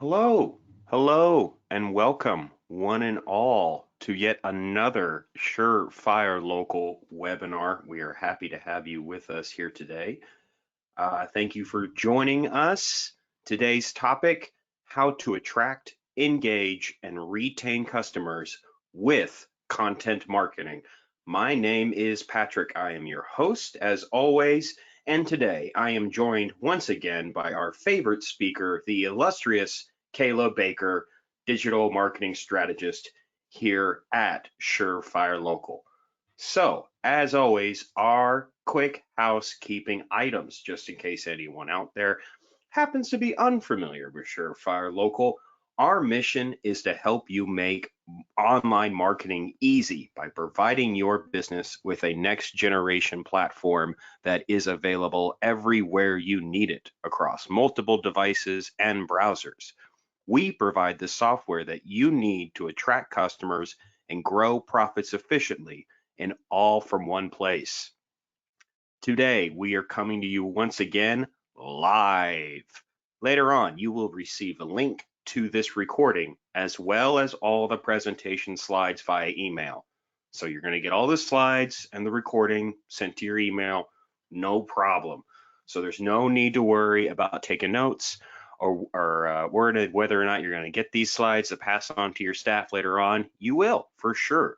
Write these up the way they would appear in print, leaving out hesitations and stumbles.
Hello, and welcome one and all to yet another Surefire Local webinar. We are happy to have you with us here today. Thank you for joining us. Today's topic, how to attract, engage, and retain customers with content marketing. My name is Patrick. I am your host as always, and today I am joined once again by our favorite speaker, the illustrious Kayla Baker, digital marketing strategist here at Surefire Local. So, as always, our quick housekeeping items, just in case anyone out there happens to be unfamiliar with Surefire Local. Our mission is to help you make online marketing easy by providing your business with a next generation platform that is available everywhere you need it across multiple devices and browsers. We provide the software that you need to attract customers and grow profits efficiently, and all from one place. Today, we are coming to you once again live. Later on, you will receive a link to this recording as well as all the presentation slides via email. So you're going to get all the slides and the recording sent to your email, no problem. So there's no need to worry about taking notes or worried whether or not you're going to get these slides to pass on to your staff later on. You will, for sure.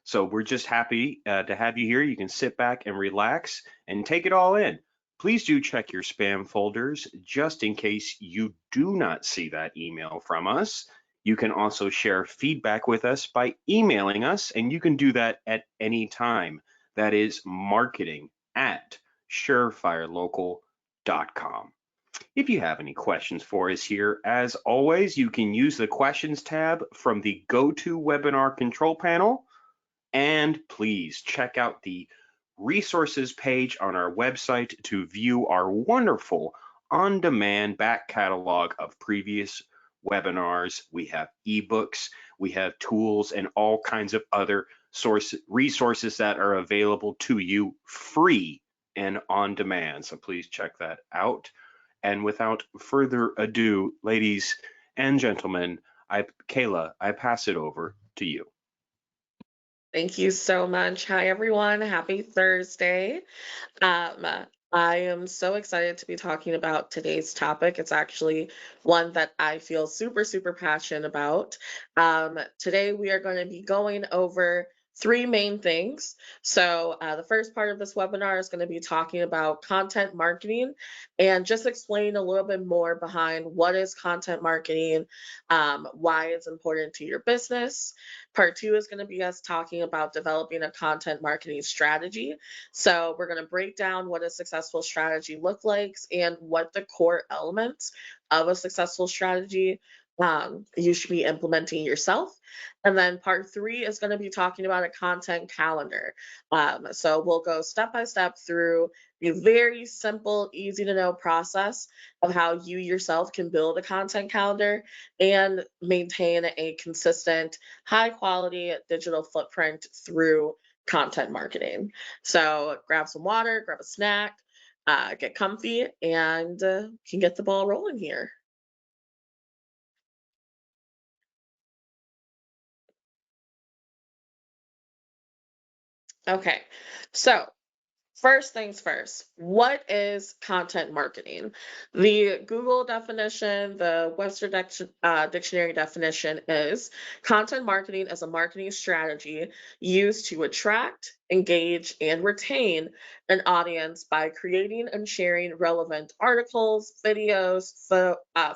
So we're just happy to have you here. You can sit back and relax and take it all in. Please do check your spam folders just in case you do not see that email from us. You can also share feedback with us by emailing us, and you can do that at any time. That is marketing@surefirelocal.com. If you have any questions for us here, as always, you can use the questions tab from the GoToWebinar control panel. And please check out the resources page on our website to view our wonderful on-demand back catalog of previous webinars. We have ebooks, we have tools, and all kinds of other resources that are available to you free and on demand. So please check that out. And without further ado, ladies and gentlemen, Kayla, I pass it over to you. Thank you so much. Hi, everyone. Happy Thursday. Um, I am so excited to be talking about today's topic. It's actually one that I feel super, super passionate about. Today, we are going to be going over three main things. So, the first part of this webinar is going to be talking about content marketing and just explain a little bit more behind what is content marketing, why it's important to your business. Part two is going to be us talking about developing a content marketing strategy. So we're going to break down what a successful strategy looks like and what the core elements of a successful strategy you should be implementing yourself. And then part three is going to be talking about a content calendar. So we'll go step by step through a very simple, easy to know process of how you yourself can build a content calendar and maintain a consistent, high quality digital footprint through content marketing. So grab some water, grab a snack, get comfy, and can get the ball rolling here. Okay, so first things first, what is content marketing? The Google definition, the Webster Dictionary definition is content marketing is a marketing strategy used to attract, engage, and retain an audience by creating and sharing relevant articles, videos,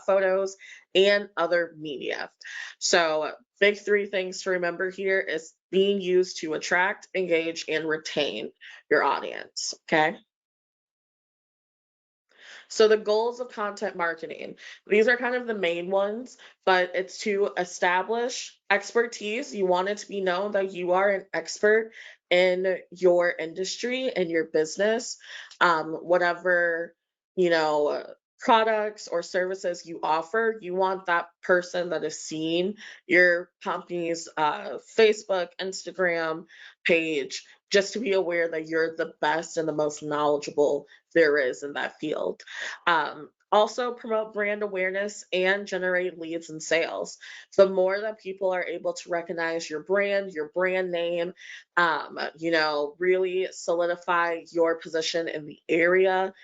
photos, and other media. So, big three things to remember here is being used to attract, engage, and retain your audience. Okay. So the goals of content marketing, these are kind of the main ones, but it's to establish expertise. You want it to be known that you are an expert in your industry and your business, whatever, you know, products or services you offer, you want that person that is seeing your company's Facebook, Instagram page just to be aware that you're the best and the most knowledgeable there is in that field. Also, promote brand awareness and generate leads and sales. The more that people are able to recognize your brand name, really solidify your position in the area.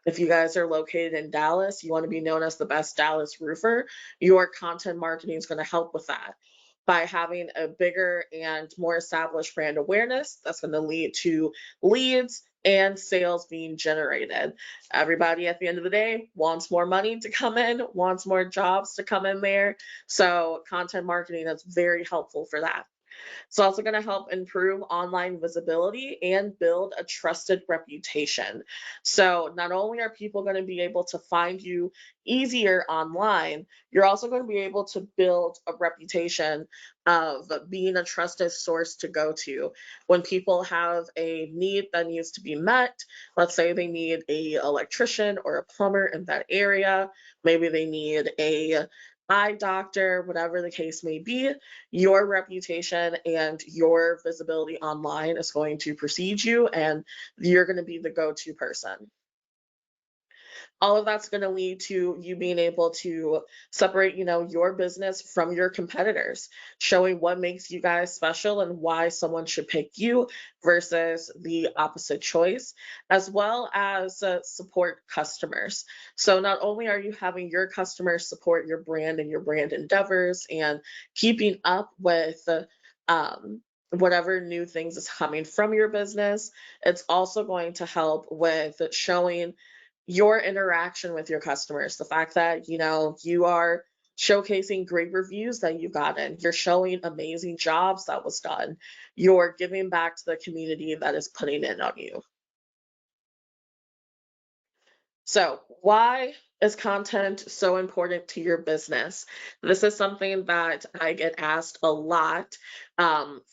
If you guys are located in Dallas, you want to be known as the best Dallas roofer, your content marketing is going to help with that. By having a bigger and more established brand awareness, that's going to lead to leads and sales being generated. Everybody at the end of the day wants more money to come in, wants more jobs to come in there. So, content marketing is very helpful for that. It's also going to help improve online visibility and build a trusted reputation. So, not only are people going to be able to find you easier online, you're also going to be able to build a reputation of being a trusted source to go to. When people have a need that needs to be met, let's say they need a electrician or a plumber in that area, maybe they need a eye doctor, whatever the case may be, your reputation and your visibility online is going to precede you, and you're going to be the go-to person. All of that's going to lead to you being able to separate, your business from your competitors, showing what makes you guys special and why someone should pick you versus the opposite choice, as well as support customers. So not only are you having your customers support your brand and your brand endeavors and keeping up with whatever new things is coming from your business, it's also going to help with showing your interaction with your customers, the fact that, you are showcasing great reviews that you've gotten, you're showing amazing jobs that was done, you're giving back to the community that is putting in on you. So, why is content so important to your business? This is something that I get asked a lot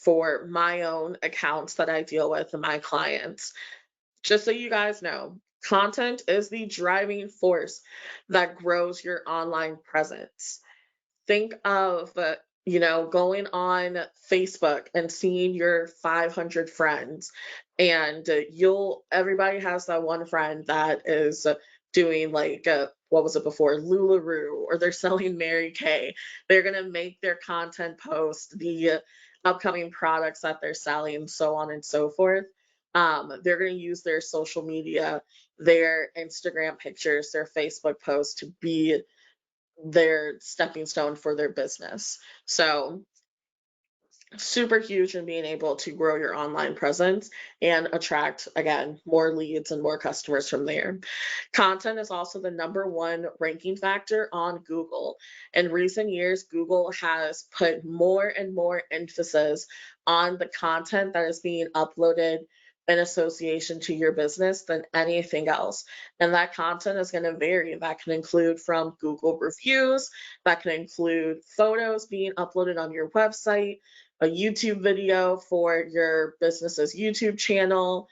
for my own accounts that I deal with and my clients. Just so you guys know, content is the driving force that grows your online presence. Think of, going on Facebook and seeing your 500 friends, and everybody has that one friend that is doing like, what was it before, Lularoe, or they're selling Mary Kay. They're going to make their content post the upcoming products that they're selling, and so on and so forth. They're going to use their social media, their Instagram pictures, their Facebook posts to be their stepping stone for their business. So, super huge in being able to grow your online presence and attract, again, more leads and more customers from there. Content is also the number one ranking factor on Google. In recent years, Google has put more and more emphasis on the content that is being uploaded in association to your business than anything else. And that content is going to vary. That can include from Google reviews, that can include photos being uploaded on your website, a YouTube video for your business's YouTube channel,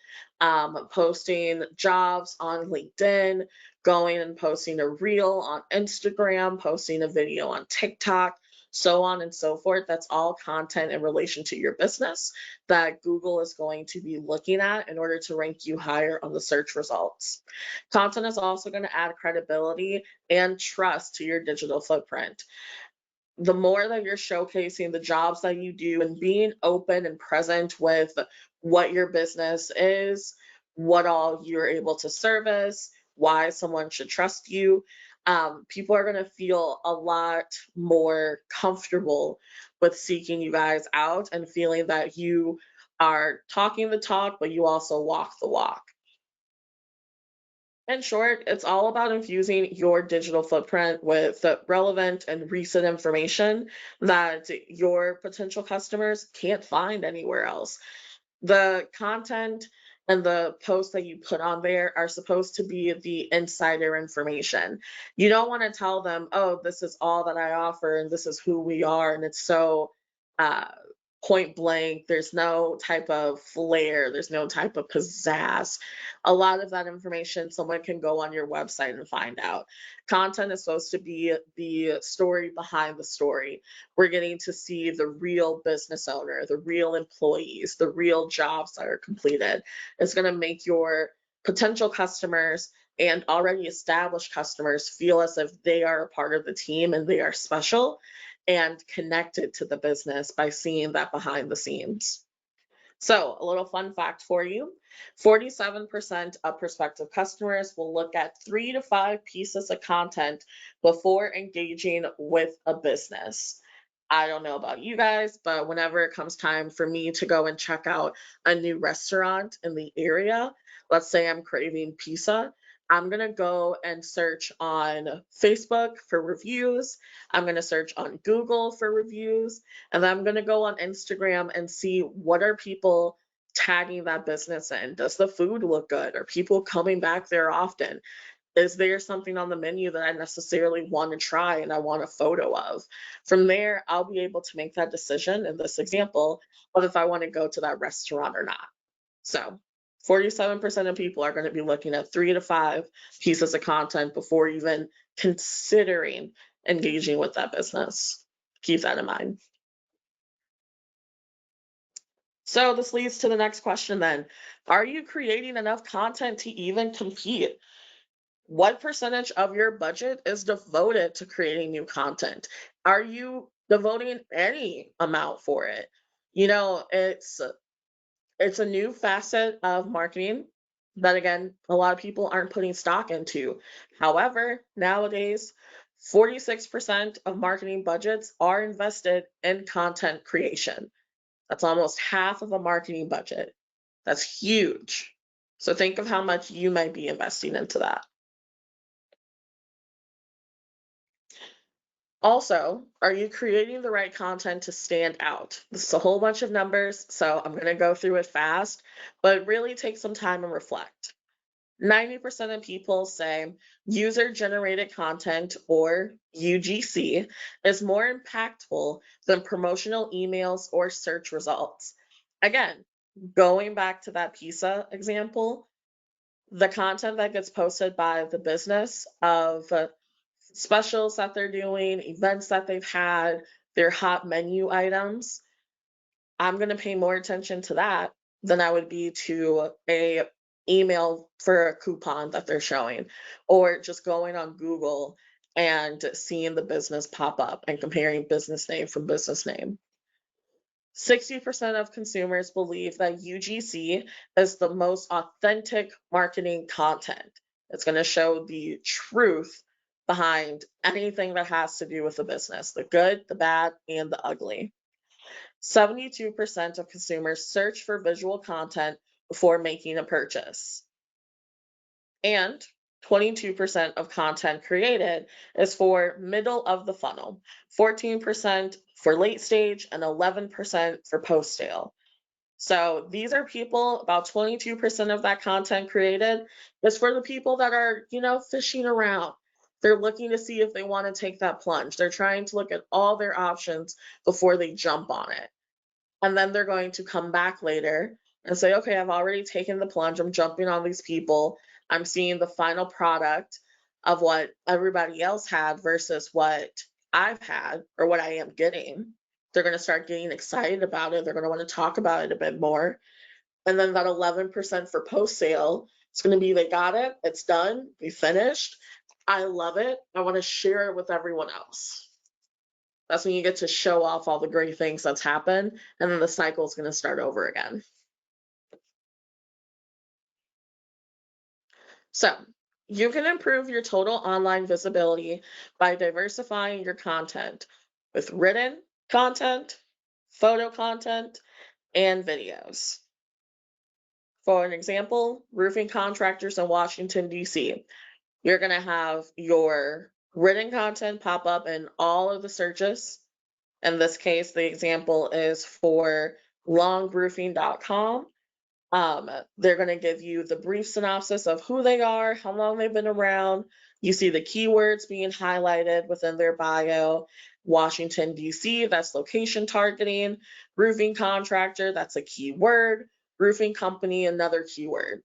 posting jobs on LinkedIn, going and posting a reel on Instagram, posting a video on TikTok, so on and so forth. That's all content in relation to your business that Google is going to be looking at in order to rank you higher on the search results. Content is also going to add credibility and trust to your digital footprint. The more that you're showcasing the jobs that you do and being open and present with what your business is, what all you're able to service, why someone should trust you, people are going to feel a lot more comfortable with seeking you guys out and feeling that you are talking the talk, but you also walk the walk. In short, it's all about infusing your digital footprint with relevant and recent information that your potential customers can't find anywhere else. The content and the posts that you put on there are supposed to be the insider information. You don't want to tell them, oh, this is all that I offer and this is who we are, and it's so uh, point blank. There's no type of flair. There's no type of pizzazz. A lot of that information someone can go on your website and find out. Content is supposed to be the story behind the story. We're getting to see the real business owner, the real employees, the real jobs that are completed. It's going to make your potential customers and already established customers feel as if they are a part of the team and they are special and connected to the business by seeing that behind the scenes. So, a little fun fact for you: 47% of prospective customers will look at 3 to 5 pieces of content before engaging with a business. I don't know about you guys, but whenever it comes time for me to go and check out a new restaurant in the area, let's say I'm craving pizza, I'm going to go and search on Facebook for reviews. I'm going to search on Google for reviews. And then I'm going to go on Instagram and see what are people tagging that business in. Does the food look good? Are people coming back there often? Is there something on the menu that I necessarily want to try and I want a photo of? From there, I'll be able to make that decision in this example of if I want to go to that restaurant or not. So 47% of people are going to be looking at 3 to 5 pieces of content before even considering engaging with that business. Keep that in mind. So this leads to the next question then. Are you creating enough content to even compete? What percentage of your budget is devoted to creating new content? Are you devoting any amount for it? You know, it's a new facet of marketing that again, a lot of people aren't putting stock into. However, nowadays, 46% of marketing budgets are invested in content creation. That's almost half of a marketing budget. That's huge. So think of how much you might be investing into that. Also, are you creating the right content to stand out? This is a whole bunch of numbers, so I'm going to go through it fast, but really take some time and reflect. 90% of people say user generated content, or UGC, is more impactful than promotional emails or search results. Again, going back to that pizza example, the content that gets posted by the business of specials that they're doing, events that they've had, their hot menu items, I'm going to pay more attention to that than I would be to a email for a coupon that they're showing, or just going on Google and seeing the business pop up and comparing business name from business name. 60% of consumers believe that UGC is the most authentic marketing content. It's going to show the truth behind anything that has to do with the business, the good, the bad, and the ugly. 72% of consumers search for visual content before making a purchase. And 22% of content created is for middle of the funnel, 14% for late stage, and 11% for post sale. So these are people, about 22% of that content created is for the people that are, fishing around. They're looking to see if they want to take that plunge. They're trying to look at all their options before they jump on it. And then they're going to come back later and say, okay, I've already taken the plunge. I'm jumping on these people. I'm seeing the final product of what everybody else had versus what I've had or what I am getting. They're going to start getting excited about it. They're going to want to talk about it a bit more. And then that 11% for post sale, it's going to be they got it, it's done, we finished. I love it. I want to share it with everyone else. That's when you get to show off all the great things that's happened, and then the cycle is going to start over again. So, you can improve your total online visibility by diversifying your content with written content, photo content, and videos. For an example, roofing contractors in Washington, D.C., you're going to have your written content pop up in all of the searches. In this case, the example is for longroofing.com. They're going to give you the brief synopsis of who they are, how long they've been around. You see the keywords being highlighted within their bio. Washington, D.C., that's location targeting. Roofing contractor, that's a keyword. Roofing company, another keyword.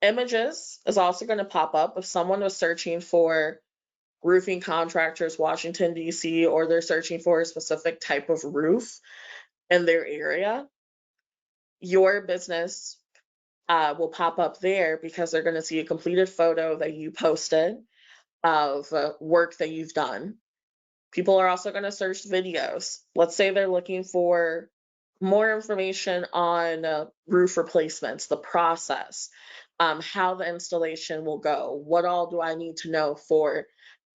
Images is also going to pop up if someone was searching for roofing contractors, Washington, D.C., or they're searching for a specific type of roof in their area. Your business will pop up there because they're going to see a completed photo that you posted of work that you've done. People are also going to search videos. Let's say they're looking for more information on roof replacements, the process, how the installation will go. What all do I need to know for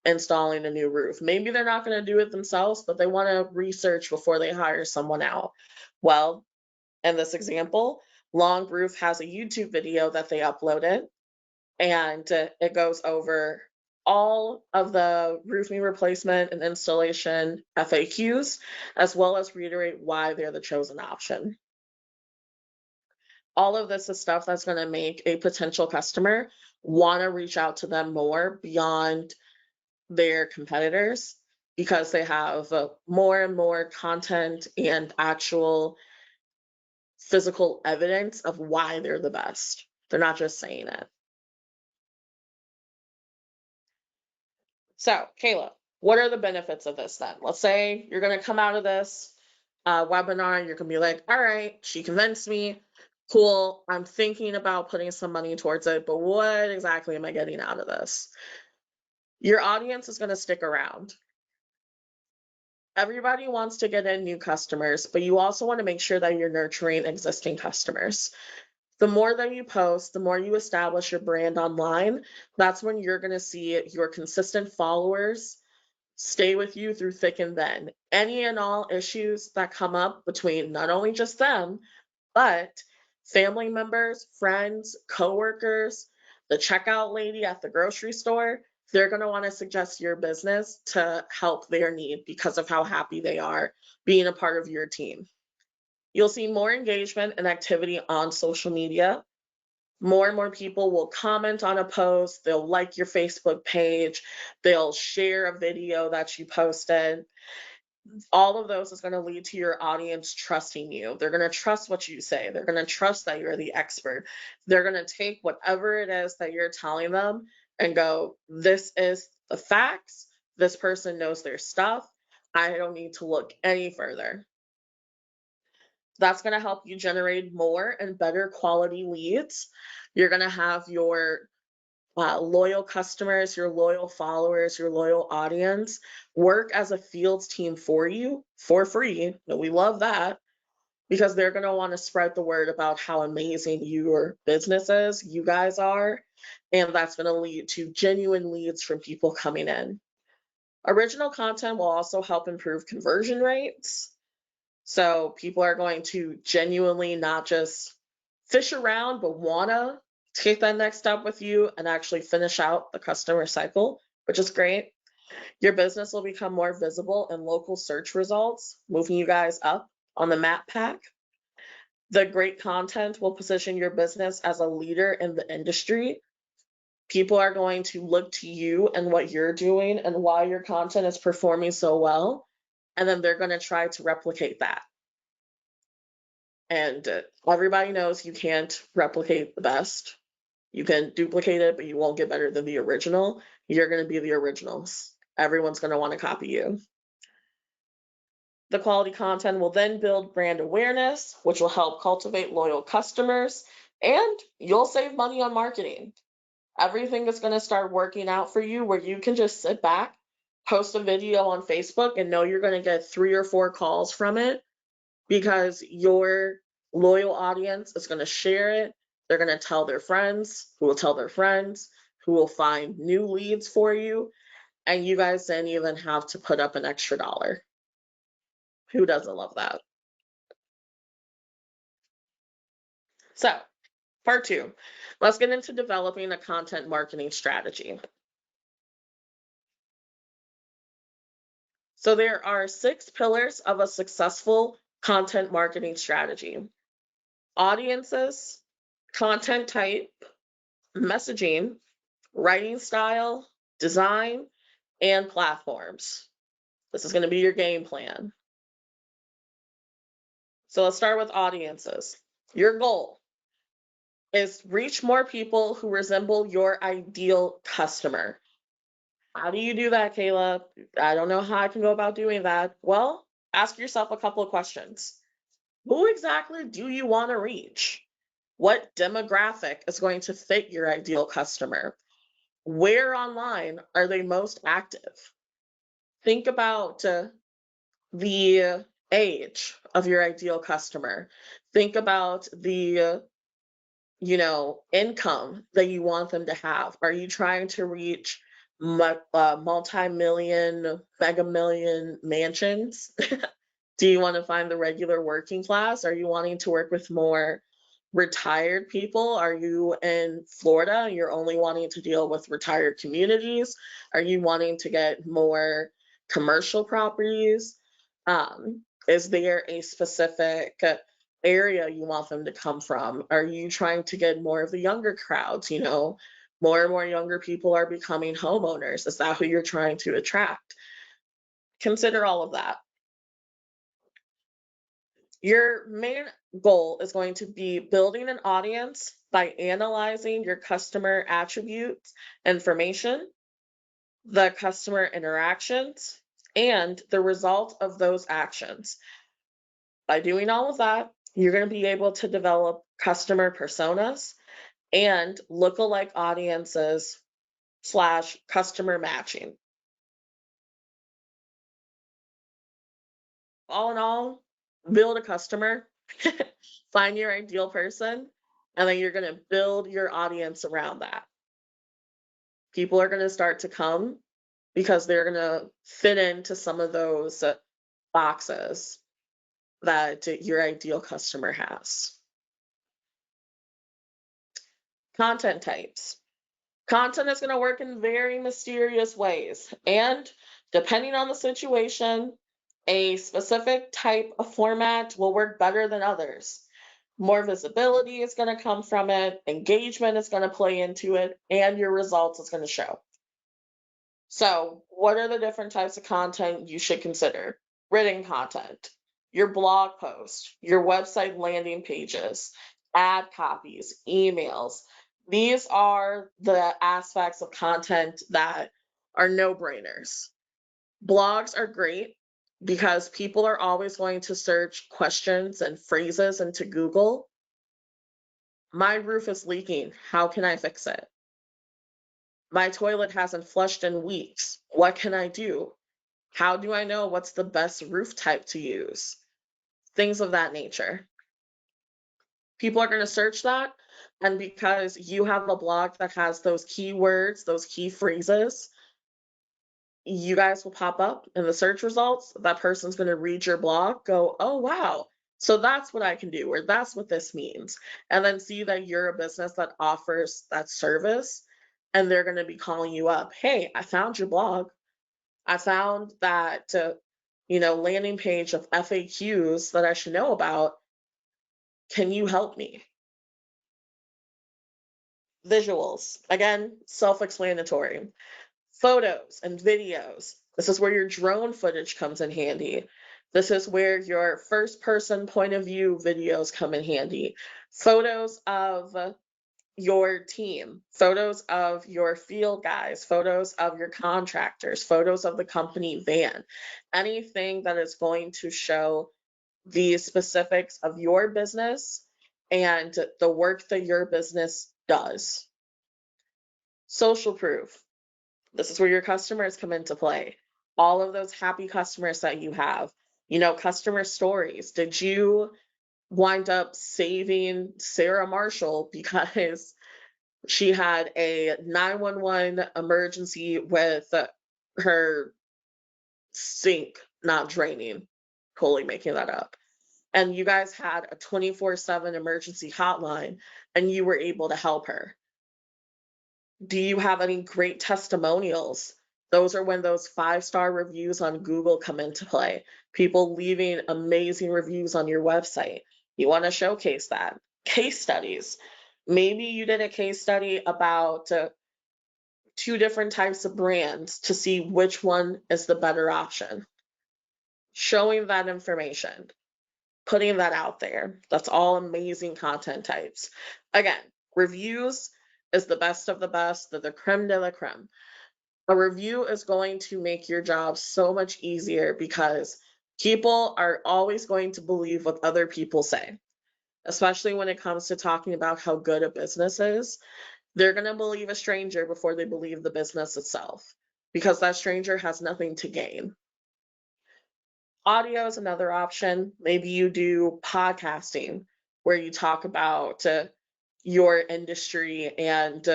installing a new roof? Maybe they're not going to do it themselves, but they want to research before they hire someone out. Well, in this example, Long Roof has a YouTube video that they uploaded, and it goes over all of the roofing replacement and installation FAQs, as well as reiterate why they're the chosen option. All of this is stuff that's going to make a potential customer want to reach out to them more beyond their competitors because they have more and more content and actual physical evidence of why they're the best. They're not just saying it. So, Kayla, what are the benefits of this then? Let's say you're going to come out of this webinar, you're going to be like, all right, she convinced me. Cool. I'm thinking about putting some money towards it, but what exactly am I getting out of this? Your audience is going to stick around. Everybody wants to get in new customers, but you also want to make sure that you're nurturing existing customers. The more that you post, the more you establish your brand online, that's when you're going to see your consistent followers stay with you through thick and thin. Any and all issues that come up between not only just them, but family members, friends, coworkers, the checkout lady at the grocery store, they're going to want to suggest your business to help their need because of how happy they are being a part of your team. You'll see more engagement and activity on social media. More and more people will comment on a post, they'll like your Facebook page, they'll share a video that you posted. All of those is going to lead to your audience trusting you. They're going to trust what you say. They're going to trust that you're the expert. They're going to take whatever it is that you're telling them and go, this is the facts. This person knows their stuff. I don't need to look any further. That's going to help you generate more and better quality leads. You're going to have your loyal customers, your loyal followers, your loyal audience work as a field team for you for free. And we love that because they're going to want to spread the word about how amazing your business is, you guys are. And that's going to lead to genuine leads from people coming in. Original content will also help improve conversion rates. So people are going to genuinely not just fish around, but want to take that next step with you and actually finish out the customer cycle, which is great. Your business will become more visible in local search results, moving you guys up on the map pack. The great content will position your business as a leader in the industry. People are going to look to you and what you're doing and why your content is performing so well. And then they're going to try to replicate that. And everybody knows you can't replicate the best. You can duplicate it, but you won't get better than the original. You're going to be the originals. Everyone's going to want to copy you. The quality content will then build brand awareness, which will help cultivate loyal customers, and you'll save money on marketing. Everything is going to start working out for you where you can just sit back, post a video on Facebook, and know you're going to get 3 or 4 calls from it because your loyal audience is going to share it. They're going to tell their friends, who will tell their friends, who will find new leads for you. And you guys didn't even have to put up an extra dollar. Who doesn't love that? So, part 2, let's get into developing a content marketing strategy. So, there are 6 pillars of a successful content marketing strategy: audiences, content type, messaging, writing style, design, and platforms. This is going to be your game plan. So let's start with audiences. Your goal is reach more people who resemble your ideal customer. How do you do that, Caleb? I don't know how I can go about doing that. Well, ask yourself a couple of questions. Who exactly do you want to reach? What demographic is going to fit your ideal customer? Where online are they most active? Think about the age of your ideal customer. Think about the income that you want them to have. Are you trying to reach multi-million, mega million mansions? Do you want to find the regular working class? Are you wanting to work with more retired people? Are you in Florida and you're only wanting to deal with retired communities? Are you wanting to get more commercial properties? Is there a specific area you want them to come from? Are you trying to get more of the younger crowds? More and more younger people are becoming homeowners. Is that who you're trying to attract? Consider all of that. Your main goal is going to be building an audience by analyzing your customer attributes, information, the customer interactions, and the result of those actions. By doing all of that, you're going to be able to develop customer personas and lookalike audiences / customer matching. All in all, build a customer, find your ideal person, and then you're going to build your audience around that. People are going to start to come because they're going to fit into some of those boxes that your ideal customer has. Content types. Content is going to work in very mysterious ways, and depending on the situation, a specific type of format will work better than others. More visibility is going to come from it, engagement is going to play into it, and your results is going to show. So, what are the different types of content you should consider? Written content, your blog post, your website landing pages, ad copies, emails. These are the aspects of content that are no brainers. Blogs are great because people are always going to search questions and phrases into Google. My roof is leaking. How can I fix it? My toilet hasn't flushed in weeks. What can I do? How do I know what's the best roof type to use? Things of that nature. People are going to search that. And because you have a blog that has those keywords, those key phrases, you guys will pop up in the search results. That person's going to read your blog, go, oh, wow. So that's what I can do, or that's what this means. And then see that you're a business that offers that service. And they're going to be calling you up. Hey, I found your blog. I found that, landing page of FAQs that I should know about. Can you help me? Visuals, again, self-explanatory. Photos and videos. This is where your drone footage comes in handy. This is where your first person point of view videos come in handy. Photos of your team, photos of your field guys, photos of your contractors, photos of the company van, anything that is going to show the specifics of your business and the work that your business does. Social proof. This is where your customers come into play. All of those happy customers that you have, customer stories. Did you wind up saving Sarah Marshall because she had a 911 emergency with her sink not draining? Totally making that up. And you guys had a 24/7 emergency hotline and you were able to help her. Do you have any great testimonials? Those are when those 5-star reviews on Google come into play. People leaving amazing reviews on your website. You want to showcase that. Case studies. Maybe you did a case study about 2 different types of brands to see which one is the better option. showing that information, putting that out there. That's all amazing content types. Again, reviews is the best of the best, the creme de la creme. A review is going to make your job so much easier because people are always going to believe what other people say, especially when it comes to talking about how good a business is. They're going to believe a stranger before they believe the business itself because that stranger has nothing to gain. Audio is another option. Maybe you do podcasting where you talk about your industry and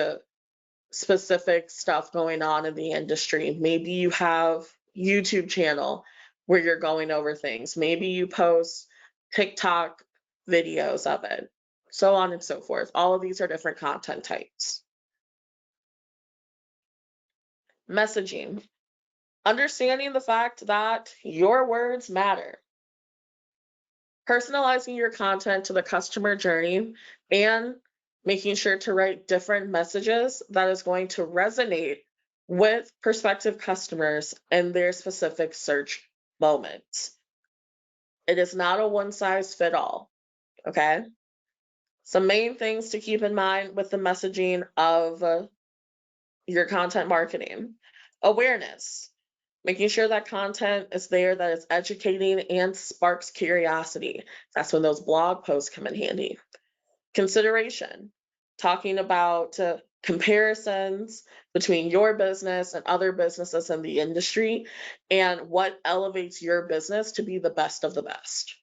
specific stuff going on in the industry. Maybe you have YouTube channel where you're going over things. Maybe you post TikTok videos of it, so on and so forth. All of these are different content types. Messaging. Understanding the fact that your words matter. Personalizing your content to the customer journey and making sure to write different messages that is going to resonate with prospective customers in their specific search moments. It is not a one size fit all, okay? Some main things to keep in mind with the messaging of your content marketing. Awareness, making sure that content is there that is educating and sparks curiosity. That's when those blog posts come in handy. Consideration, talking about comparisons between your business and other businesses in the industry and what elevates your business to be the best of the best.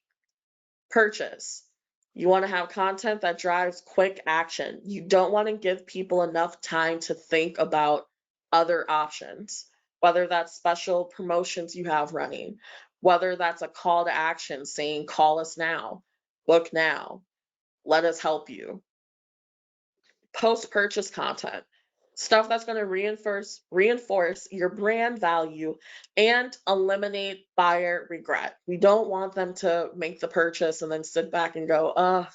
Purchase. You want to have content that drives quick action. You don't want to give people enough time to think about other options, whether that's special promotions you have running, whether that's a call to action saying, call us now, book now, let us help you. Post purchase content, stuff that's going to reinforce your brand value and eliminate buyer regret. We don't want them to make the purchase and then sit back and go,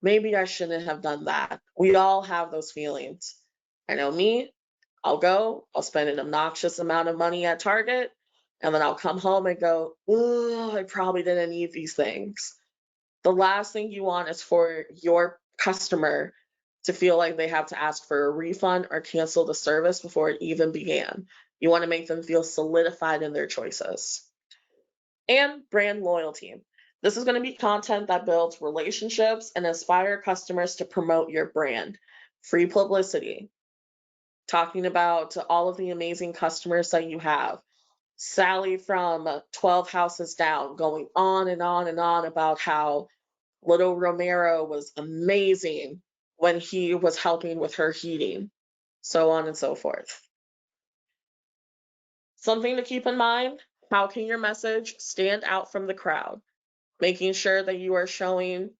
maybe I shouldn't have done that. We all have those feelings. I know me, I'll spend an obnoxious amount of money at Target, and then I'll come home and go, I probably didn't need these things. The last thing you want is for your customer to feel like they have to ask for a refund or cancel the service before it even began. You want to make them feel solidified in their choices. And brand loyalty. This is going to be content that builds relationships and inspire customers to promote your brand. Free publicity, talking about all of the amazing customers that you have. Sally from 12 Houses Down going on and on and on about how Little Romero was amazing when he was helping with her heating, so on and so forth. Something to keep in mind, how can your message stand out from the crowd? Making sure that you are showing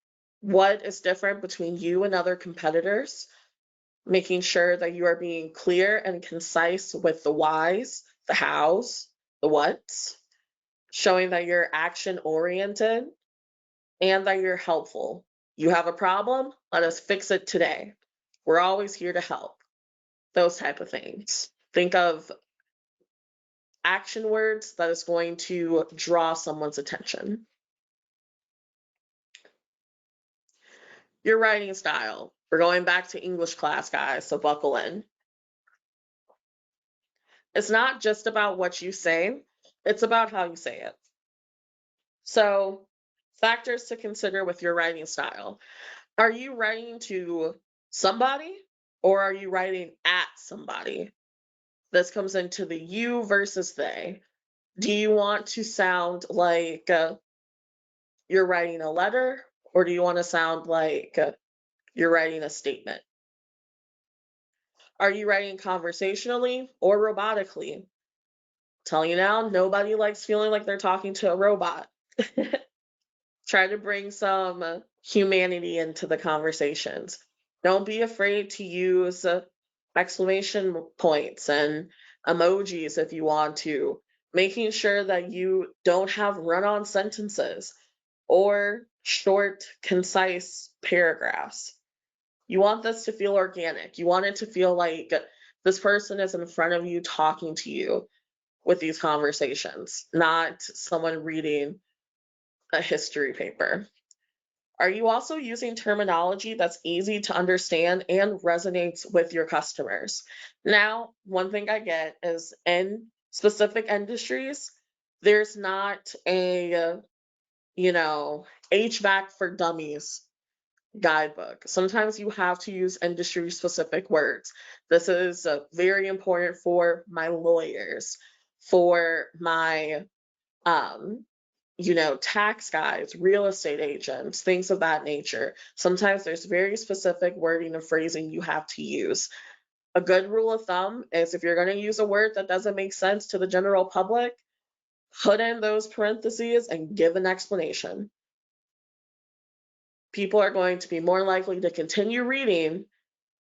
what is different between you and other competitors, making sure that you are being clear and concise with the whys, the hows, the whats, showing that you're action oriented and that you're helpful. You have a problem? Let us fix it today. We're always here to help. Those type of things. Think of action words that is going to draw someone's attention. Your writing style. We're going back to English class, guys, so buckle in. It's not just about what you say, it's about how you say it. So, factors to consider with your writing style. Are you writing to somebody or are you writing at somebody? This comes into the you versus they. Do you want to sound like you're writing a letter or do you want to sound like you're writing a statement? Are you writing conversationally or robotically? Telling you now, nobody likes feeling like they're talking to a robot. Try to bring some humanity into the conversations. Don't be afraid to use exclamation points and emojis if you want to, making sure that you don't have run on sentences or short, concise paragraphs. You want this to feel organic. You want it to feel like this person is in front of you talking to you. with these conversations, not someone reading a history paper. Are you also using terminology that's easy to understand and resonates with your customers? Now, one thing I get is in specific industries, there's not a, HVAC for dummies guidebook. Sometimes you have to use industry specific words. This is very important for my lawyers, for my um, tax guys, real estate agents, things of that nature. Sometimes there's very specific wording and phrasing you have to use. A good rule of thumb is if you're going to use a word that doesn't make sense to the general public, put in those parentheses and give an explanation. People are going to be more likely to continue reading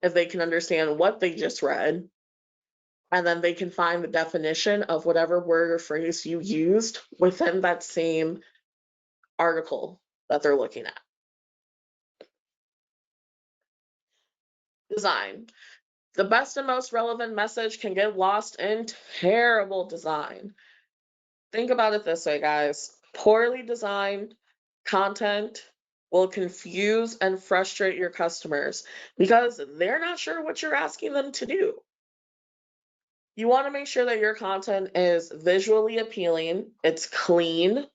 if they can understand what they just read, and then they can find the definition of whatever word or phrase you used within that same article that they're looking at. Design. The best and most relevant message can get lost in terrible design. Think about it this way, guys. Poorly designed content will confuse and frustrate your customers because they're not sure what you're asking them to do. You want to make sure that your content is visually appealing, it's clean,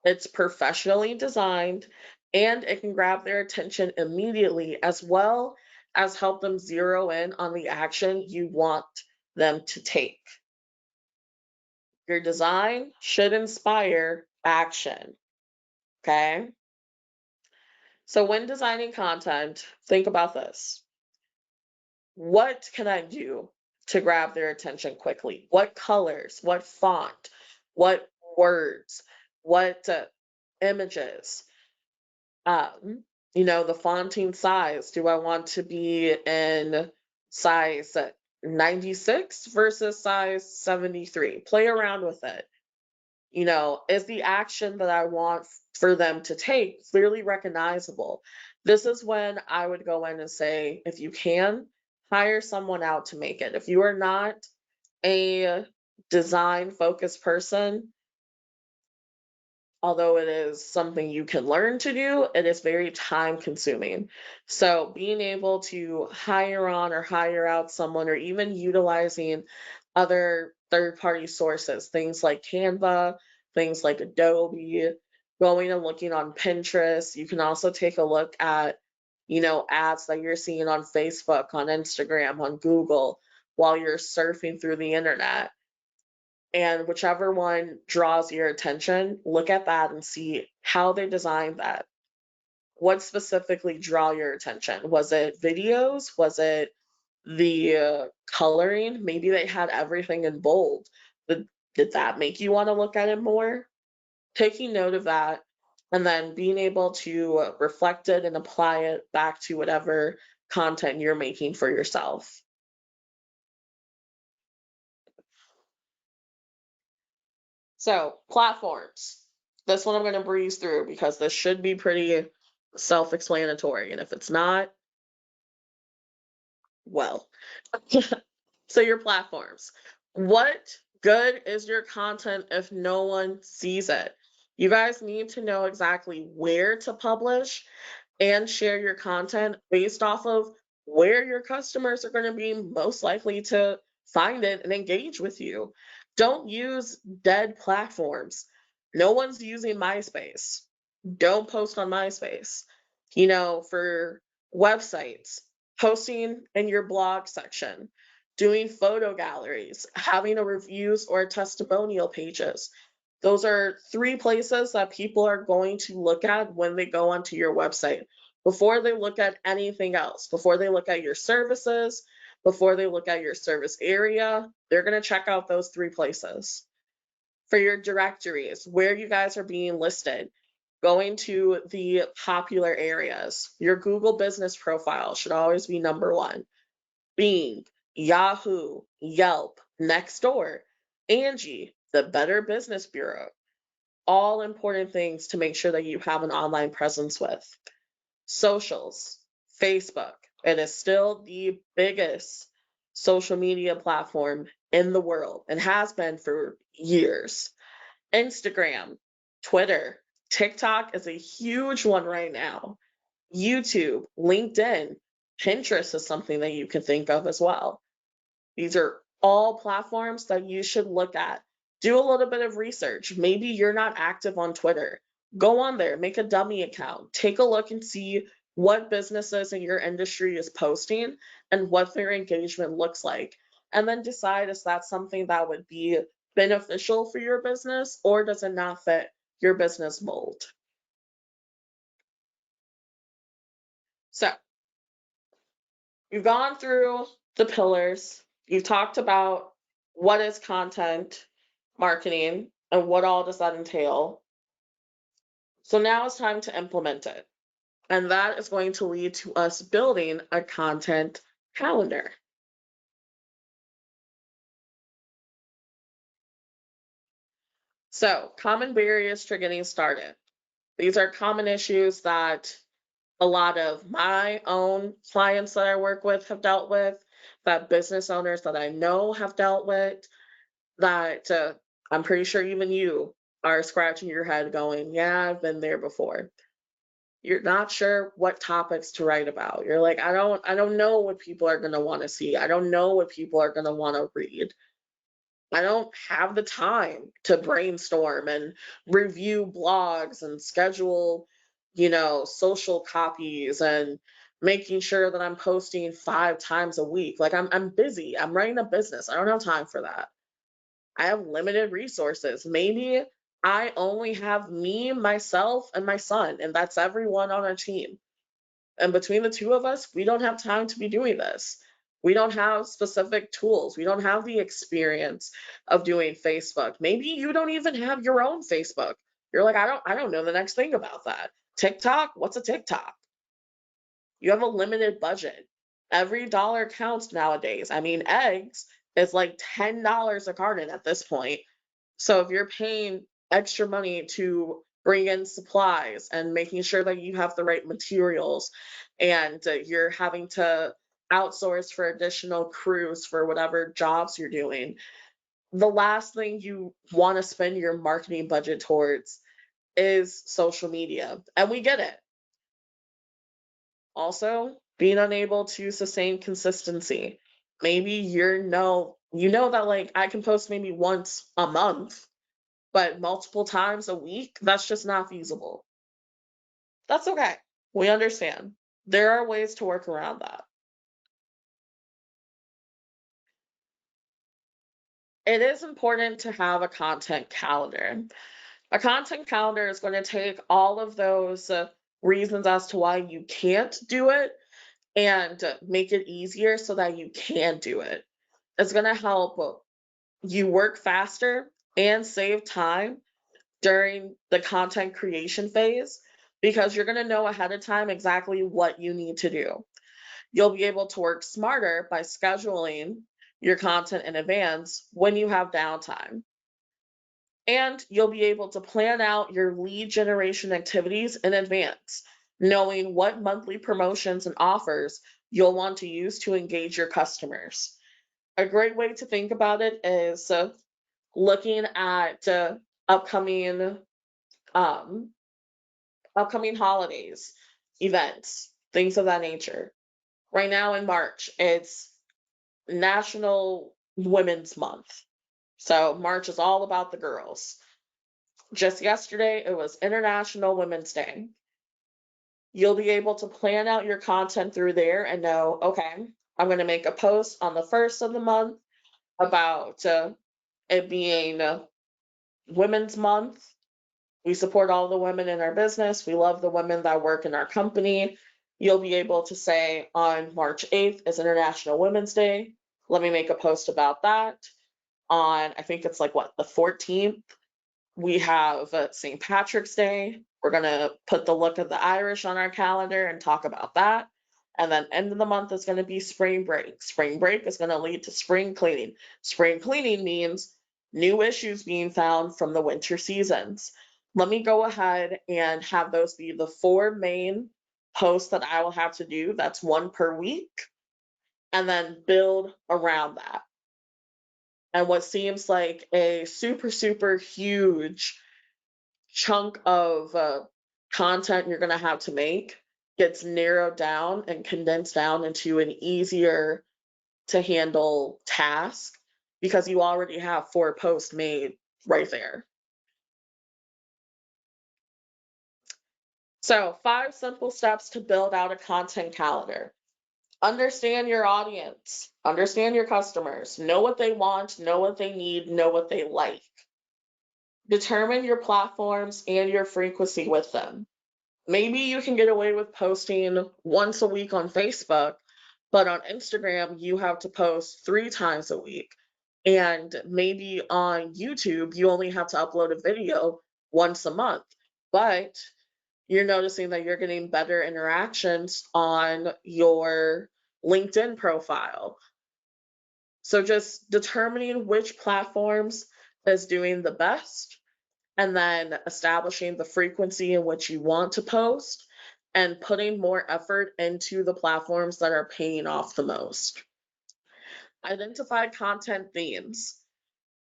it's professionally designed, and it can grab their attention immediately, as well as help them zero in on the action you want them to take. Your design should inspire action. Okay? So, when designing content, think about this. What can I do to grab their attention quickly? What colors? What font? What words? What images? Um, the fonting size. Do I want to be in size 96 versus size 73? Play around with it. Is the action that I want for them to take clearly recognizable? This is when I would go in and say, if you can, hire someone out to make it. If you are not a design focused person, although it is something you can learn to do, it is very time consuming. So, being able to hire on or hire out someone, or even utilizing other third party sources, things like Canva, things like Adobe, going and looking on Pinterest. You can also take a look at, ads that you're seeing on Facebook, on Instagram, on Google while you're surfing through the internet, and whichever one draws your attention, look at that and see how they designed that. What specifically draw your attention? Was it videos? Was it the coloring? Maybe they had everything in bold. Did that make you want to look at it more? Taking note of that and then being able to reflect it and apply it back to whatever content you're making for yourself. So, platforms. This one I'm going to breeze through because this should be pretty self explanatory. And if it's not, well. So, your platforms. What good is your content if no one sees it? You guys need to know exactly where to publish and share your content based off of where your customers are going to be most likely to find it and engage with you. Don't use dead platforms. No one's using MySpace. Don't post on MySpace. For websites, posting in your blog section, doing photo galleries, having a reviews or testimonial pages. Those are three places that people are going to look at when they go onto your website before they look at anything else, before they look at your services, before they look at your service area. They're going to check out those three places. For your directories, where you guys are being listed, going to the popular areas. Your Google business profile should always be number one. Bing, Yahoo, Yelp, Nextdoor, Angie, the Better Business Bureau. All important things to make sure that you have an online presence with. Socials, Facebook. It is still the biggest social media platform in the world and has been for years. Instagram, Twitter, TikTok is a huge one right now. YouTube, LinkedIn, Pinterest is something that you can think of as well. These are all platforms that you should look at. Do a little bit of research. Maybe you're not active on Twitter. Go on there, make a dummy account. Take a look and see what businesses in your industry is posting and what their engagement looks like. And then decide if that's something that would be beneficial for your business or does it not fit your business mold. So, you've gone through the pillars. You've talked about what is content marketing and what all does that entail. So now it's time to implement it. And that is going to lead to us building a content calendar. So, common barriers to getting started. These are common issues that a lot of my own clients that I work with have dealt with, that business owners that I know have dealt with, that I'm pretty sure even you are scratching your head going, yeah, I've been there before. You're not sure what topics to write about. You're like, I don't know what people are going to want to see. I don't know what people are going to want to read. I don't have the time to brainstorm and review blogs and schedule, social copies and making sure that I'm posting 5 times a week. Like I'm busy. I'm running a business. I don't have time for that. I have limited resources. Maybe I only have me, myself, and my son, and that's everyone on our team. And between the two of us, we don't have time to be doing this. We don't have specific tools. We don't have the experience of doing Facebook. Maybe you don't even have your own Facebook. You're like, I don't know the next thing about that. TikTok? What's a TikTok? You have a limited budget. Every dollar counts nowadays. I mean, eggs is like $10 a carton at this point. So if you're paying extra money to bring in supplies and making sure that you have the right materials and you're having to outsource for additional crews for whatever jobs you're doing, the last thing you want to spend your marketing budget towards is social media. And we get it. Also, being unable to sustain consistency. Maybe you know that like I can post maybe once a month, but multiple times a week, that's just not feasible. That's okay. We understand. There are ways to work around that. It is important to have a content calendar. A content calendar is going to take all of those reasons as to why you can't do it and make it easier so that you can do it. It's going to help you work faster and save time during the content creation phase because you're going to know ahead of time exactly what you need to do. You'll be able to work smarter by scheduling your content in advance when you have downtime. And you'll be able to plan out your lead generation activities in advance, knowing what monthly promotions and offers you'll want to use to engage your customers. A great way to think about it is looking at upcoming um, upcoming holidays, events, things of that nature. Right now in March, it's National Women's Month. So March is all about the girls. Just yesterday, it was International Women's Day. You'll be able to plan out your content through there and know, okay, I'm going to make a post on the first of the month about it being Women's Month. We support all the women in our business. We love the women that work in our company. You'll be able to say on March 8th is International Women's Day. Let me make a post about that. On, I think it's like what, the 14th, we have St. Patrick's Day. We're going to put the look of the Irish on our calendar and talk about that. And then end of the month is going to be spring break. Spring break is going to lead to spring cleaning. Spring cleaning means new issues being found from the winter seasons. Let me go ahead and have those be the 4 main posts that I will have to do. That's one per week. and then build around that. And what seems like a super, super huge chunk of content you're going to have to make gets narrowed down and condensed down into an easier to handle task because you already have 4 posts made right there. So, 5 simple steps to build out a content calendar. Understand your audience, understand your customers, know what they want, know what they need, know what they like. Determine your platforms and your frequency with them. Maybe you can get away with posting once a week on Facebook, but on Instagram, you have to post 3 times a week. And maybe on YouTube, you only have to upload a video once a month. But you're noticing that you're getting better interactions on your LinkedIn profile. So just determining which platforms is doing the best and then establishing the frequency in which you want to post and putting more effort into the platforms that are paying off the most. Identify content themes.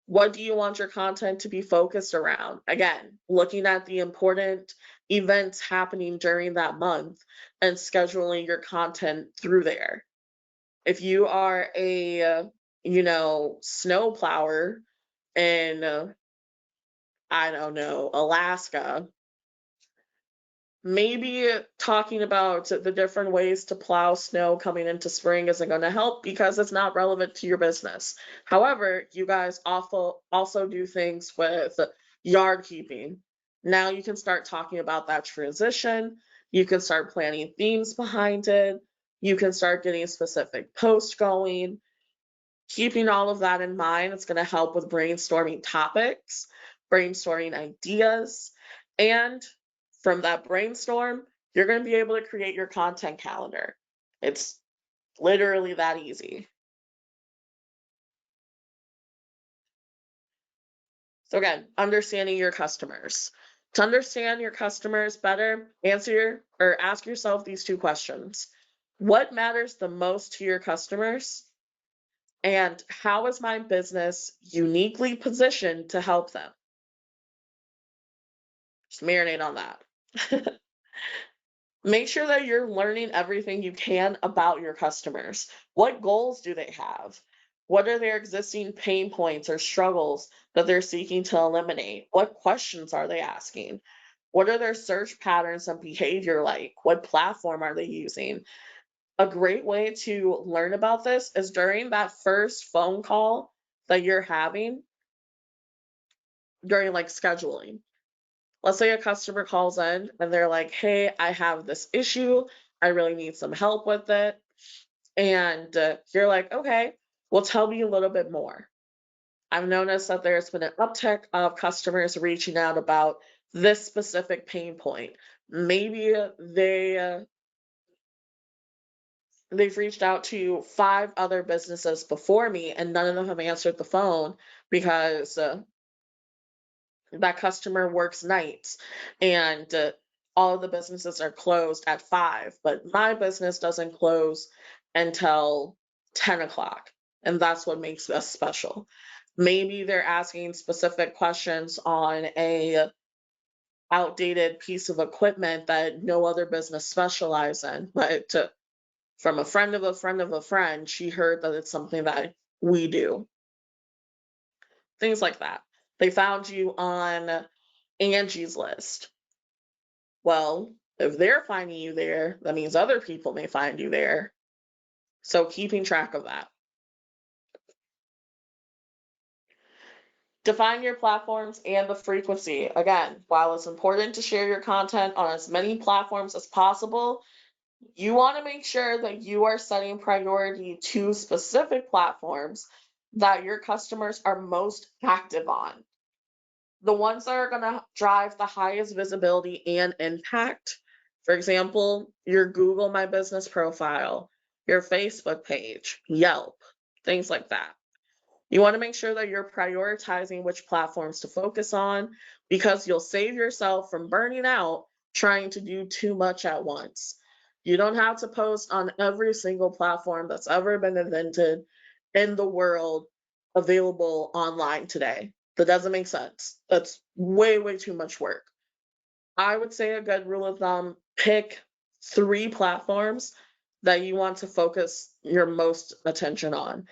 What do you want your content to be focused around? Again, looking at the important events happening during that month and scheduling your content through there. If you are a, snow plower in, I don't know, Alaska, maybe talking about the different ways to plow snow coming into spring isn't going to help because it's not relevant to your business. However, you guys also do things with yard keeping. Now you can start talking about that transition. You can start planning themes behind it. You can start getting specific posts going. Keeping all of that in mind, it's going to help with brainstorming topics, brainstorming ideas, and from that brainstorm, you're going to be able to create your content calendar. It's literally that easy. So, again, understanding your customers. To understand your customers better, answer or ask yourself these 2 questions. What matters the most to your customers? And how is my business uniquely positioned to help them? Just marinate on that. Make sure that you're learning everything you can about your customers. What goals do they have? What are their existing pain points or struggles that they're seeking to eliminate? What questions are they asking? What are their search patterns and behavior like? What platform are they using? A great way to learn about this is during that first phone call that you're having during like scheduling. Let's say a customer calls in and they're like, hey, I have this issue. I really need some help with it. And you're like, okay, well, tell me a little bit more. I've noticed that there's been an uptick of customers reaching out about this specific pain point. Maybe they've reached out to 5 other businesses before me, and none of them have answered the phone because that customer works nights and all of the businesses are closed at 5, but my business doesn't close until 10 o'clock. And that's what makes us special. Maybe they're asking specific questions on a outdated piece of equipment that no other business specializes in, but from a friend of a friend of a friend, she heard that it's something that we do. Things like that. They found you on Angie's List. Well, if they're finding you there, that means other people may find you there. So keeping track of that. Define your platforms and the frequency. Again, while it's important to share your content on as many platforms as possible, you want to make sure that you are setting priority to specific platforms that your customers are most active on. The ones that are going to drive the highest visibility and impact, for example, your Google My Business profile, your Facebook page, Yelp, things like that. You want to make sure that you're prioritizing which platforms to focus on because you'll save yourself from burning out trying to do too much at once. You don't have to post on every single platform that's ever been invented in the world available online today. That doesn't make sense. That's way, way too much work. I would say a good rule of thumb, pick 3 platforms that you want to focus your most attention on.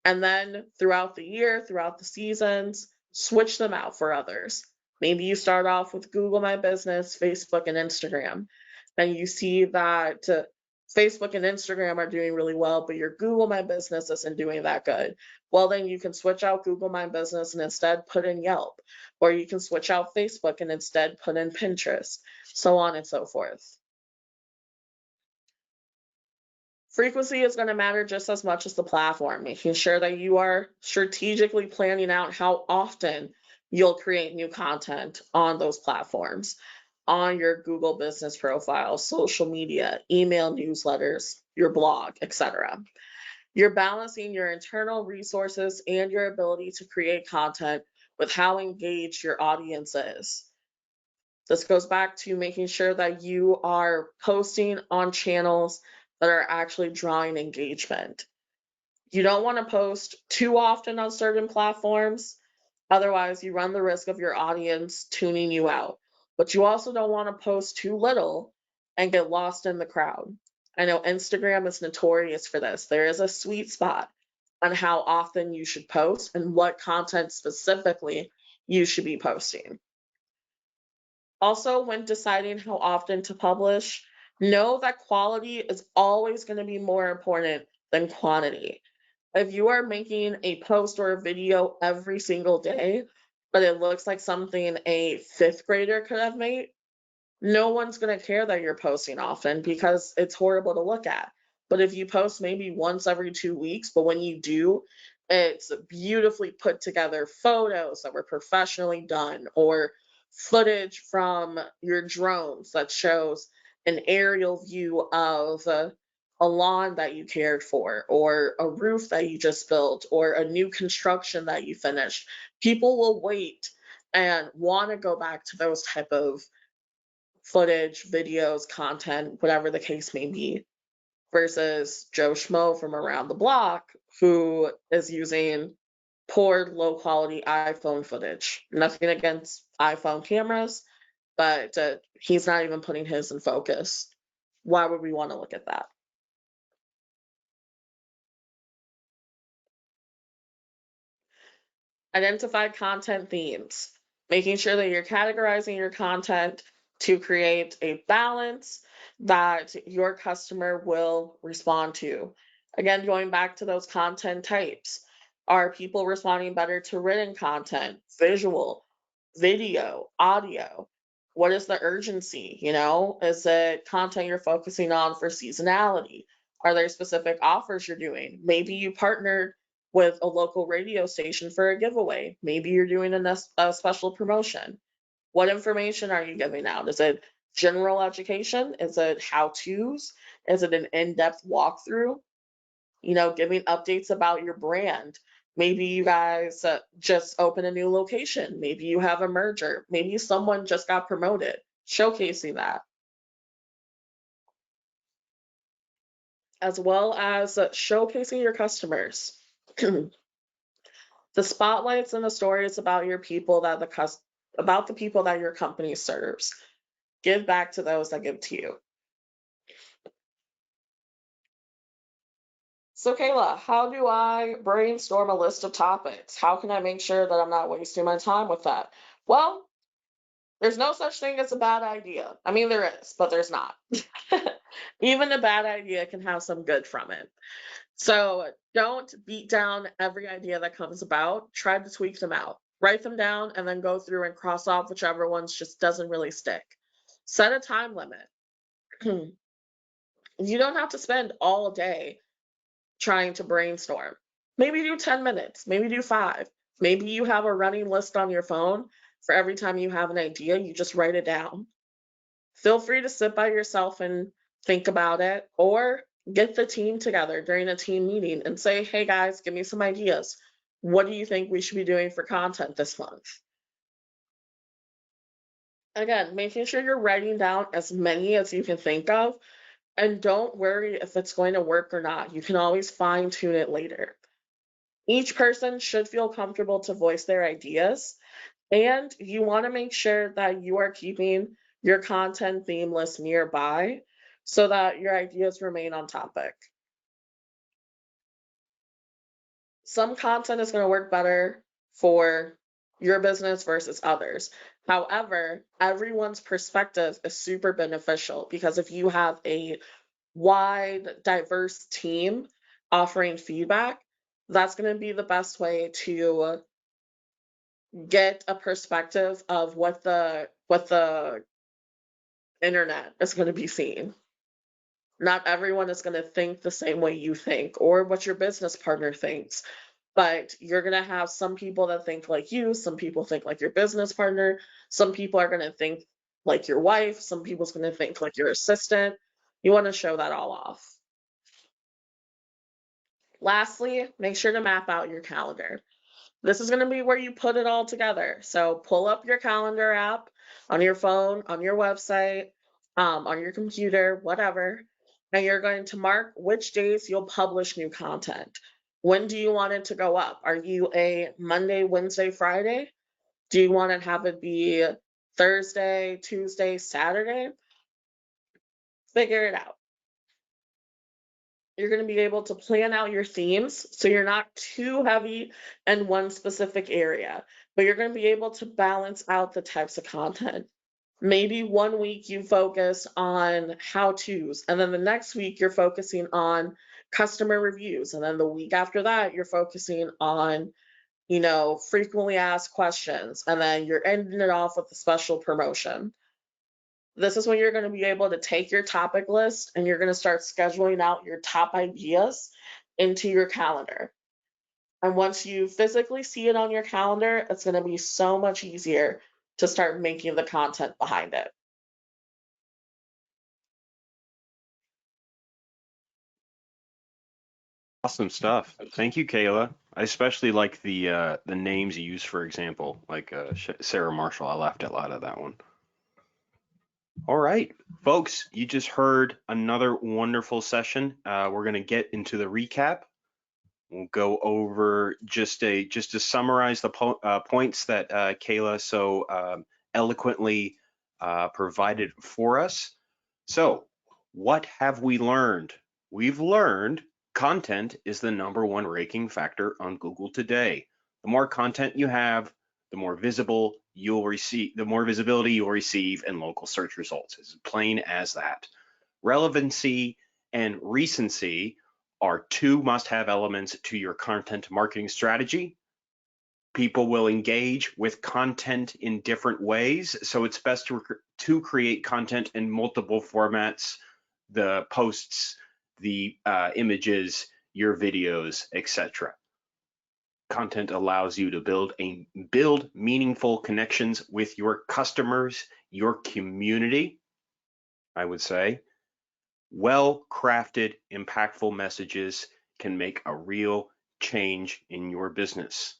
And then throughout the year, throughout the seasons, switch them out for others. Maybe you start off with Google My Business, Facebook, and Instagram, and you see that Facebook and Instagram are doing really well, but your Google My Business isn't doing that good. Well, then you can switch out Google My Business and instead put in Yelp, or you can switch out Facebook and instead put in Pinterest, so on and so forth. Frequency is going to matter just as much as the platform, making sure that you are strategically planning out how often you'll create new content on those platforms, on your Google business profile, social media, email newsletters, your blog, etc. You're balancing your internal resources and your ability to create content with how engaged your audience is. This goes back to making sure that you are posting on channels that are actually drawing engagement. You don't want to post too often on certain platforms, otherwise, you run the risk of your audience tuning you out. But you also don't want to post too little and get lost in the crowd. I know Instagram is notorious for this. There is a sweet spot on how often you should post and what content specifically you should be posting. Also, when deciding how often to publish, know that quality is always going to be more important than quantity. If you are making a post or a video every single day, but it looks like something a fifth grader could have made, no one's going to care that you're posting often because it's horrible to look at. But if you post maybe once every 2 weeks, but when you do, it's beautifully put together photos that were professionally done, or footage from your drones that shows an aerial view of a lawn that you cared for, or a roof that you just built, or a new construction that you finished. People will wait and want to go back to those type of footage, videos, content, whatever the case may be, versus Joe Schmo from around the block who is using poor, low quality iPhone footage. Nothing against iPhone cameras, but he's not even putting his in focus. Why would we want to look at that? Identify content themes, making sure that you're categorizing your content to create a balance that your customer will respond to. Again, going back to those content types, are people responding better to written content, visual, video, audio? What is the urgency? Is it content you're focusing on for seasonality? Are there specific offers you're doing? Maybe you partnered with a local radio station for a giveaway. Maybe you're doing a special promotion. What information are you giving out? Is it general education? Is it how to's? Is it an in depth walkthrough? Giving updates about your brand. Maybe you guys just open a new location. Maybe you have a merger. Maybe someone just got promoted. Showcasing that, as well as showcasing your customers. The spotlights and the stories about your people about the people that your company serves. Give back to those that give to you. So, Kayla, how do I brainstorm a list of topics? How can I make sure that I'm not wasting my time with that? Well, there's no such thing as a bad idea. I mean, there is, but there's not. Even a bad idea can have some good from it. So don't beat down every idea that comes about. Try to tweak them out. Write them down and then go through and cross off whichever ones just doesn't really stick. Set a time limit. You don't have to spend all day trying to brainstorm. Maybe do 10 minutes, maybe do 5. Maybe you have a running list on your phone. For every time you have an idea, you just write it down. Feel free to sit by yourself and think about it, or get the team together during a team meeting and say, hey guys, give me some ideas. What do you think we should be doing for content this month? Again, making sure you're writing down as many as you can think of, And don't worry if it's going to work or not. You can always fine tune it later. Each person should feel comfortable to voice their ideas, and you want to make sure that you are keeping your content theme list nearby so that your ideas remain on topic. Some content is going to work better for your business versus others. However, everyone's perspective is super beneficial because if you have a wide, diverse team offering feedback, that's going to be the best way to get a perspective of what the internet is going to be seeing. Not everyone is going to think the same way you think or what your business partner thinks, but you're going to have some people that think like you, some people think like your business partner, some people are going to think like your wife, some people's going to think like your assistant. You want to show that all off. Lastly, make sure to map out your calendar. This is going to be where you put it all together. So pull up your calendar app on your phone, on your website, on your computer, whatever, and you're going to mark which days you'll publish new content. When do you want it to go up? Are you a Monday, Wednesday, Friday? Do you want to have it be Thursday, Tuesday, Saturday? Figure it out. You're going to be able to plan out your themes so you're not too heavy in one specific area, but you're going to be able to balance out the types of content. Maybe one week you focus on how to's, and then the next week you're focusing on customer reviews, and then the week after that you're focusing on, frequently asked questions, and then you're ending it off with a special promotion. This is when you're going to be able to take your topic list and you're going to start scheduling out your top ideas into your calendar. And once you physically see it on your calendar, it's going to be so much easier to start making the content behind it. Awesome stuff. Thank you, Kayla. I especially like the names you use, for example, like Sarah Marshall. I laughed a lot at that one. All right, folks, you just heard another wonderful session. We're going to get into the recap. We'll go over just to summarize the points that Kayla so eloquently provided for us. So, what have we learned? We've learned content is the #1 ranking factor on Google today. The more content you have, the more visible you'll receive, the more visibility you'll receive in local search results. It's plain as that. Relevancy and recency are two must-have elements to your content marketing strategy. People will engage with content in different ways, so it's best to create content in multiple formats, the posts, the images, your videos, etc. Content allows you to build meaningful connections with your customers, your community, I would say. Well-crafted, impactful messages can make a real change in your business.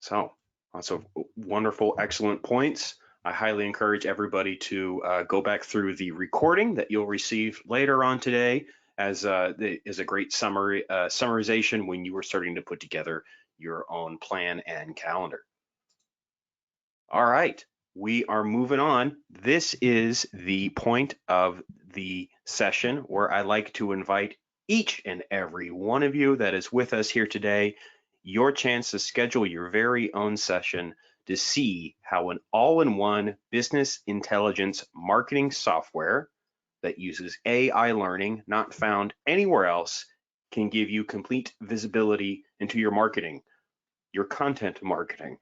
So, lots of wonderful, excellent points. I highly encourage everybody to go back through the recording that you'll receive later on today as is a great summarization when you are starting to put together your own plan and calendar. All right, we are moving on. This is the point of the session where I like to invite each and every one of you that is with us here today, your chance to schedule your very own session to see how an all-in-one business intelligence marketing software that uses AI learning not found anywhere else can give you complete visibility into your marketing, your content marketing,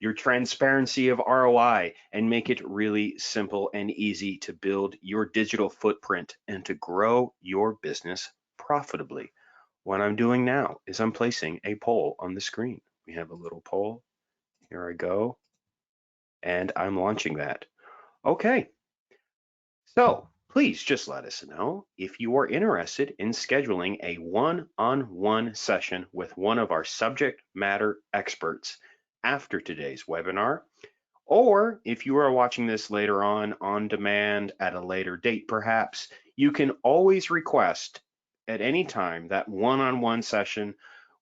your transparency of ROI, and make it really simple and easy to build your digital footprint and to grow your business profitably. What I'm doing now is I'm placing a poll on the screen. We have a little poll. Here I go. And I'm launching that. Okay. So please just let us know if you are interested in scheduling a one-on-one session with one of our subject matter experts after today's webinar, Or if you are watching this later on demand, at a later date perhaps, you can always request at any time that one-on-one session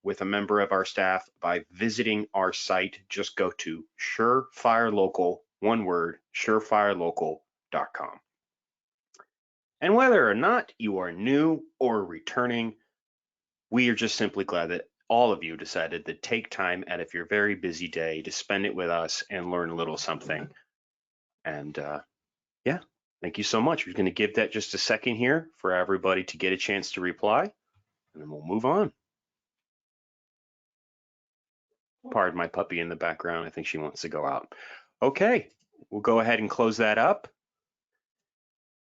with a member of our staff by visiting our site. Just go to surefirelocal, one word, surefirelocal.com. And whether or not you are new or returning, we are just simply glad that all of you decided to take time out of your very busy day to spend it with us and learn a little something. And yeah, thank you so much. We're going to give that just a second here for everybody to get a chance to reply, and then we'll move on. Pardon my puppy in the background. I think she wants to go out. Okay, we'll go ahead and close that up.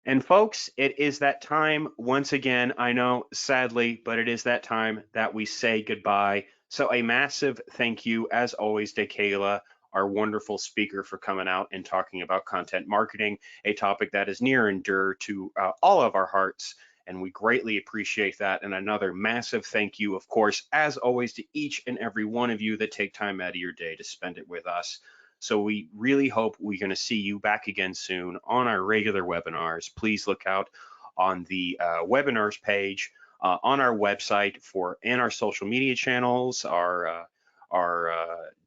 And folks, it is that time once again. I know, sadly, but it is that time that we say goodbye. So a massive thank you, as always, to Kayla, our wonderful speaker, for coming out and talking about content marketing, a topic that is near and dear to all of our hearts. And we greatly appreciate that. And another massive thank you, of course, as always, to each and every one of you that take time out of your day to spend it with us. So we really hope we're going to see you back again soon on our regular webinars. Please look out on the webinars page on our website and our social media channels, our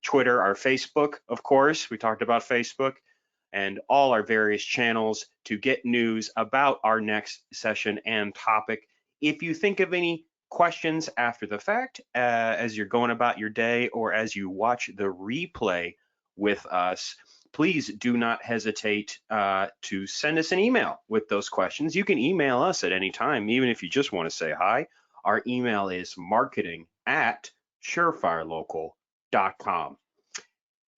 Twitter, our Facebook, of course. We talked about Facebook, and all our various channels to get news about our next session and topic. If you think of any questions after the fact, as you're going about your day or as you watch the replay with us, please do not hesitate to send us an email with those questions. You can email us at any time, even if you just want to say hi. Our email is marketing@surefirelocal.com.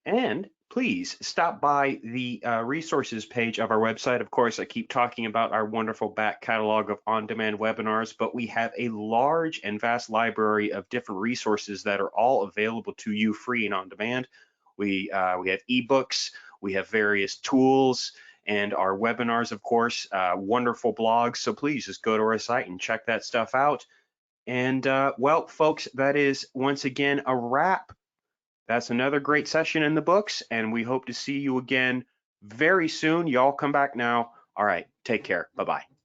And please stop by the resources page of our website. Of course, I keep talking about our wonderful back catalog of on-demand webinars, but we have a large and vast library of different resources that are all available to you free and on demand. We have ebooks, we have various tools, and our webinars, of course, wonderful blogs. So please just go to our site and check that stuff out. And well, folks, that is once again a wrap. That's another great session in the books, and we hope to see you again very soon. Y'all come back now. All right, take care. Bye-bye.